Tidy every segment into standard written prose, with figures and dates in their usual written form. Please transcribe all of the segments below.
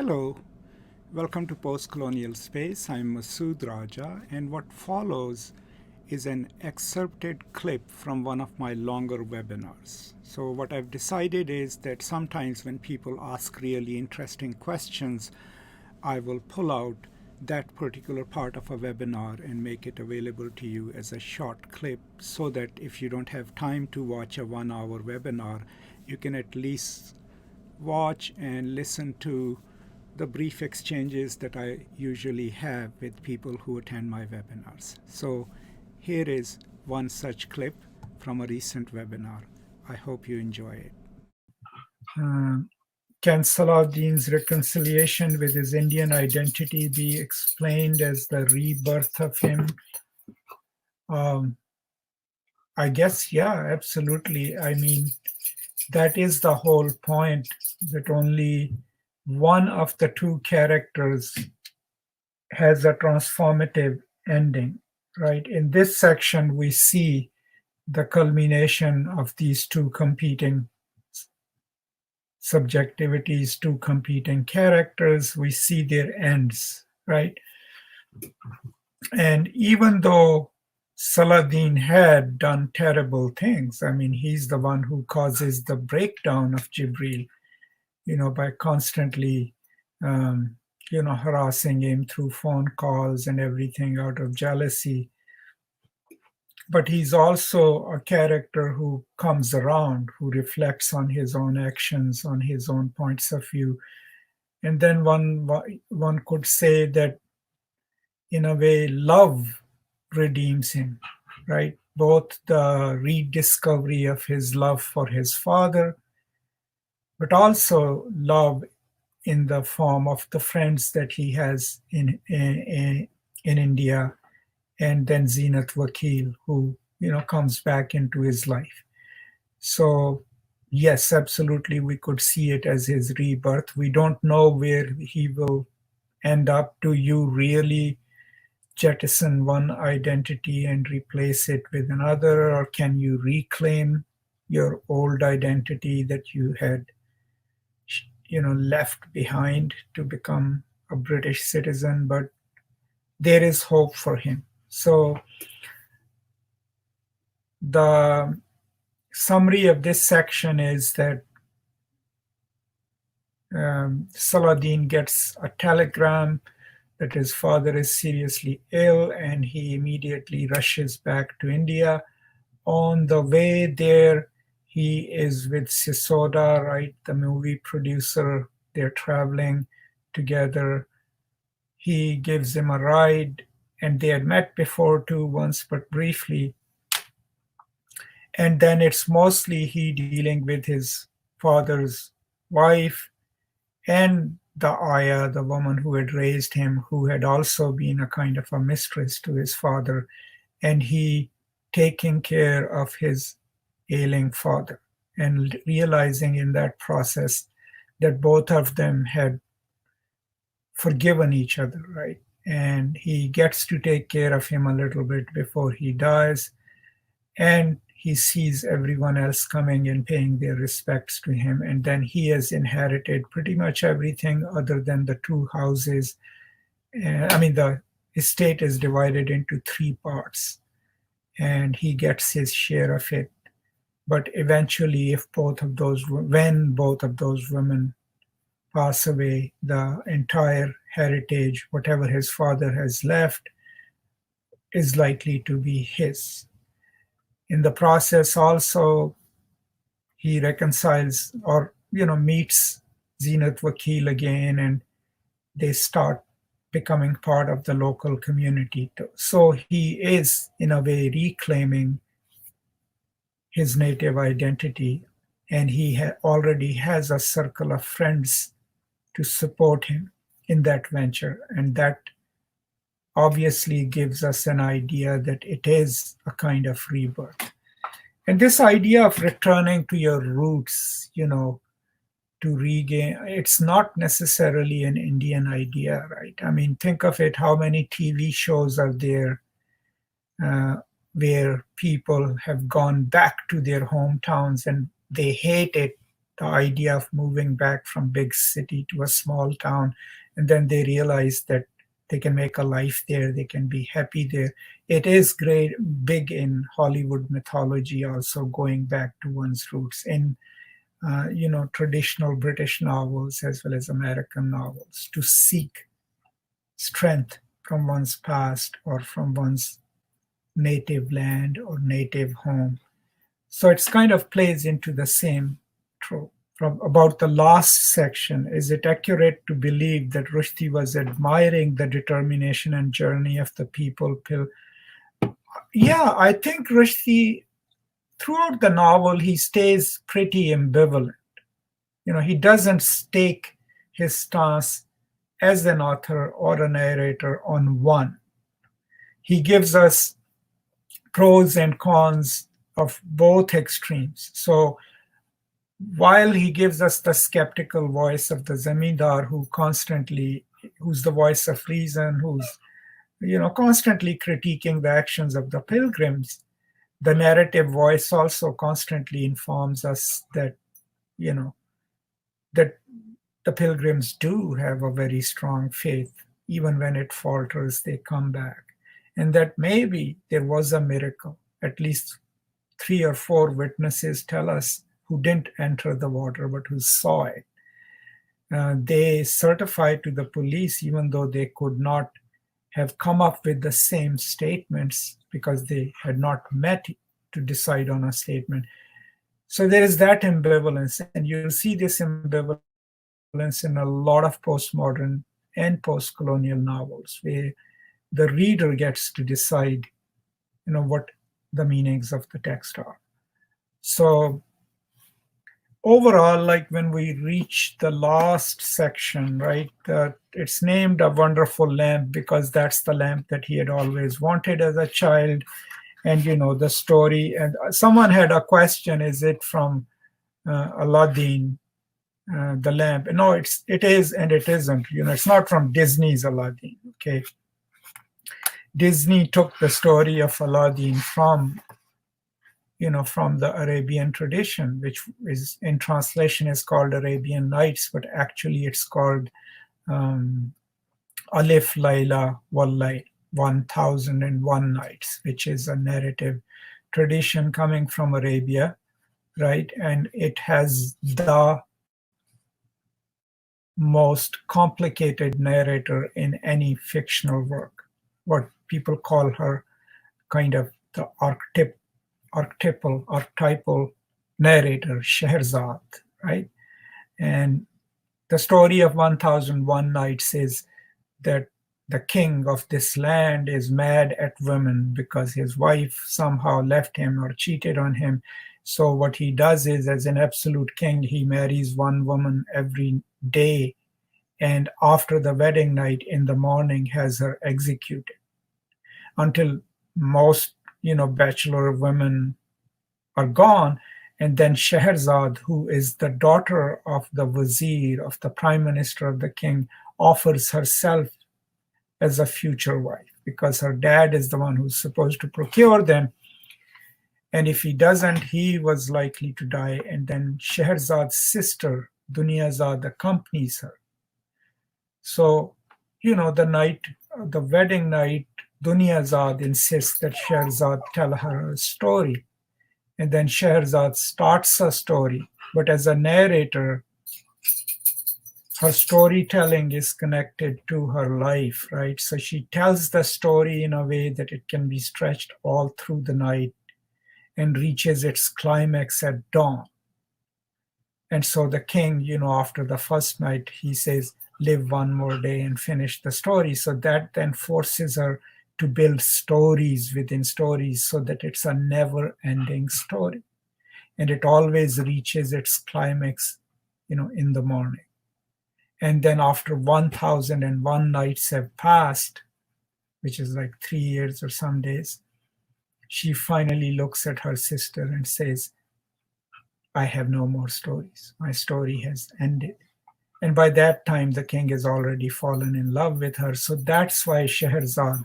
Hello, welcome to Post Colonial Space. I'm Masood Raja, and what follows is an excerpted clip from one of my longer webinars. So, what I've decided is that sometimes when people ask really interesting questions, I will pull out that particular part of a webinar and make it available to you as a short clip so that if you don't have time to watch a 1 hour webinar, you can at least watch and listen to the brief exchanges that I usually have with people who attend my webinars. So here is one such clip from a recent webinar. I hope you enjoy it. Can Saladin's reconciliation with his Indian identity be explained as the rebirth of him? I guess, yeah, absolutely. I mean, that is the whole point, that only one of the two characters has a transformative ending, right? In this section, we see the culmination of these two competing subjectivities, two competing characters. We see their ends, right? And even though Saladin had done terrible things, I mean, he's the one who causes the breakdown of Gibreel, by constantly, harassing him through phone calls and everything out of jealousy. But he's also a character who comes around, who reflects on his own actions, on his own points of view. And then one could say that, in a way, love redeems him, right? Both the rediscovery of his love for his father, but also love in the form of the friends that he has in India, and then Zeenat Vakil, who comes back into his life. So yes, absolutely, we could see it as his rebirth. We don't know where he will end up. Do you really jettison one identity and replace it with another, or can you reclaim your old identity that you had left behind to become a British citizen? But there is hope for him. So the summary of this section is that Saladin gets a telegram that his father is seriously ill, and he immediately rushes back to India. On the way there, he is with Sisoda, right, the movie producer. They're traveling together. He gives him a ride, and they had met before too, once, but briefly. And then it's mostly he dealing with his father's wife and the Aya, the woman who had raised him, who had also been a kind of a mistress to his father, and he taking care of his ailing father, and realizing in that process that both of them had forgiven each other, right? And he gets to take care of him a little bit before he dies, and he sees everyone else coming and paying their respects to him. And then he has inherited pretty much everything other than the two houses. The estate is divided into 3 parts, and he gets his share of it. But eventually, when both of those women pass away, the entire heritage, whatever his father has left, is likely to be his. In the process also, he reconciles or meets Zeenat Vakil again, and they start becoming part of the local community too. So he is, in a way, reclaiming his native identity, and he already has a circle of friends to support him in that venture. And that obviously gives us an idea that it is a kind of rebirth. And this idea of returning to your roots, to regain, it's not necessarily an Indian idea, right? I mean, think of it, how many TV shows are there where people have gone back to their hometowns and they hate it the idea of moving back from big city to a small town, and then they realize that they can make a life there, they can be happy there. It is great, big in Hollywood mythology, also going back to one's roots in traditional British novels as well as American novels, to seek strength from one's past or from one's native land or native home. So it's kind of plays into the same trope. From about the last section, is it accurate to believe that Rushdie was admiring the determination and journey of the people? Yeah, I think Rushdie, throughout the novel, he stays pretty ambivalent. He doesn't stake his stance as an author or a narrator on one. He gives us pros and cons of both extremes. So while he gives us the skeptical voice of the zamindar who's the voice of reason, who's constantly critiquing the actions of the pilgrims, the narrative voice also constantly informs us that that the pilgrims do have a very strong faith. Even when it falters, they come back, and that maybe there was a miracle. At least 3 or 4 witnesses tell us who didn't enter the water but who saw it. They certified to the police, even though they could not have come up with the same statements because they had not met to decide on a statement. So there is that ambivalence, and you'll see this ambivalence in a lot of postmodern and post-colonial novels, where the reader gets to decide, what the meanings of the text are. So overall, like when we reach the last section, right, it's named A Wonderful Lamp because that's the lamp that he had always wanted as a child. And, the story, and someone had a question, is it from Aladdin, the lamp? No, it is and it isn't. It's not from Disney's Aladdin, okay? Disney took the story of Aladdin from the Arabian tradition, which is in translation is called Arabian Nights, but actually it's called Alif Laila Wal 1001 Nights, which is a narrative tradition coming from Arabia, right? And it has the most complicated narrator in any fictional work, what people call her kind of the archetypal narrator, Scheherazade, right? And the story of 1001 Nights is that the king of this land is mad at women because his wife somehow left him or cheated on him. So what he does is, as an absolute king, he marries one woman every day, and after the wedding night in the morning has her executed, until most bachelor women are gone. And then Scheherazade, who is the daughter of the vizier, of the prime minister of the king, offers herself as a future wife because her dad is the one who's supposed to procure them. And if he doesn't, he was likely to die. And then Scheherazade's sister, Duniyazad, accompanies her. So, the wedding night, Duniyazad insists that Scheherazade tell her a story. And then Scheherazade starts a story. But as a narrator, her storytelling is connected to her life, right? So she tells the story in a way that it can be stretched all through the night and reaches its climax at dawn. And so the king, after the first night, he says, live one more day and finish the story. So that then forces her to build stories within stories so that it's a never-ending story. And it always reaches its climax, in the morning. And then after 1001 nights have passed, which is like 3 years or some days, she finally looks at her sister and says, I have no more stories. My story has ended. And by that time, the king has already fallen in love with her. So that's why Scheherazade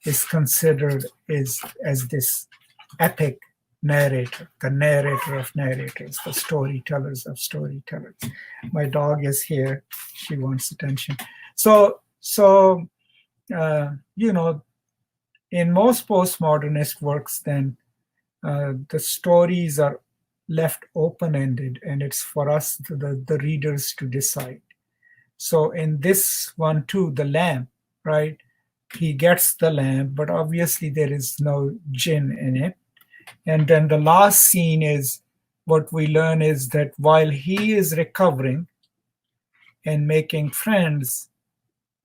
is considered as this epic narrator, the narrator of narrators, the storytellers of storytellers. My dog is here. She wants attention. So you know, in most postmodernist works, then the stories are left open-ended, and it's for us, the readers, to decide. So in this one too, the lamp, right? He gets the lamp, but obviously there is no jinn in it. And then the last scene is, what we learn is that while he is recovering and making friends,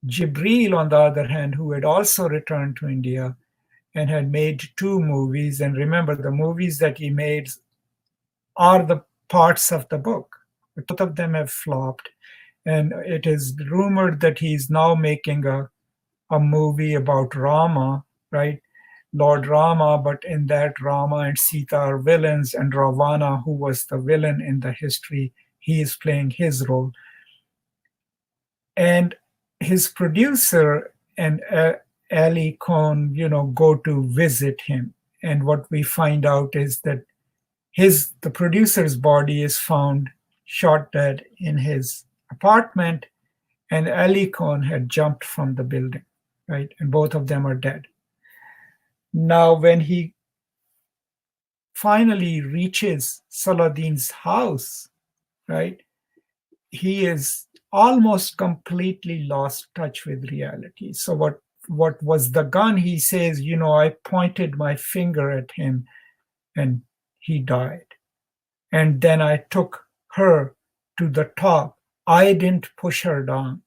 Gibreel, on the other hand, who had also returned to India and had made 2 movies, and remember, the movies that he made are the parts of the book. Both of them have flopped. And it is rumored that he's now making a movie about Rama, right? Lord Rama, but in that Rama and Sita are villains, and Ravana, who was the villain in the history, he is playing his role. And his producer and Ali Khan, go to visit him. And what we find out is that the producer's body is found shot dead in his apartment, and Ali Khan had jumped from the building, right? And both of them are dead. Now, when he finally reaches Saladin's house, right, he is almost completely lost touch with reality. So what was the gun? He says, I pointed my finger at him and he died. And then I took her to the top. I didn't push her down,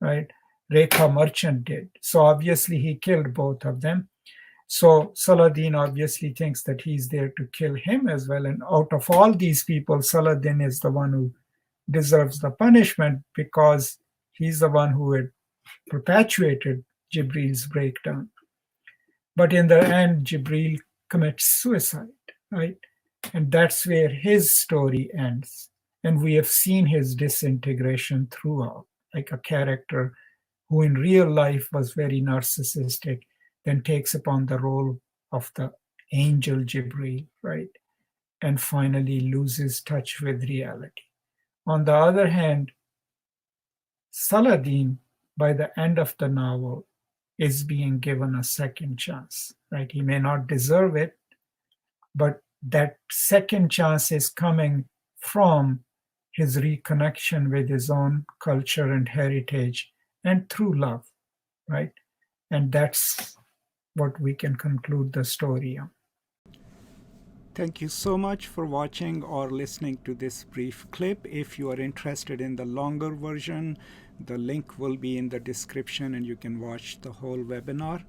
right? Rekha Merchant did. So obviously he killed both of them. So Saladin obviously thinks that he's there to kill him as well. And out of all these people, Saladin is the one who deserves the punishment, because he's the one who had perpetuated Gibreel's breakdown. But in the end, Gibreel commits suicide, right? And that's where his story ends. And we have seen his disintegration throughout, like a character who in real life was very narcissistic, then takes upon the role of the angel Gibreel, right? And finally loses touch with reality. On the other hand, Saladin, by the end of the novel, is being given a second chance, right? He may not deserve it, but that second chance is coming from his reconnection with his own culture and heritage, and through love, right? And that's what we can conclude the story on. Thank you so much for watching or listening to this brief clip. If you are interested in the longer version, the link will be in the description and you can watch the whole webinar.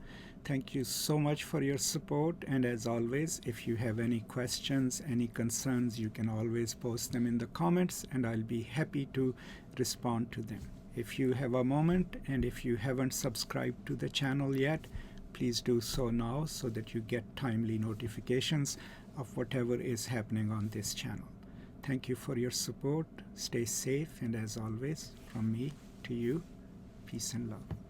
Thank you so much for your support. And as always, if you have any questions, any concerns, you can always post them in the comments and I'll be happy to respond to them. If you have a moment and if you haven't subscribed to the channel yet, please do so now so that you get timely notifications of whatever is happening on this channel. Thank you for your support. Stay safe, and as always, from me to you, peace and love.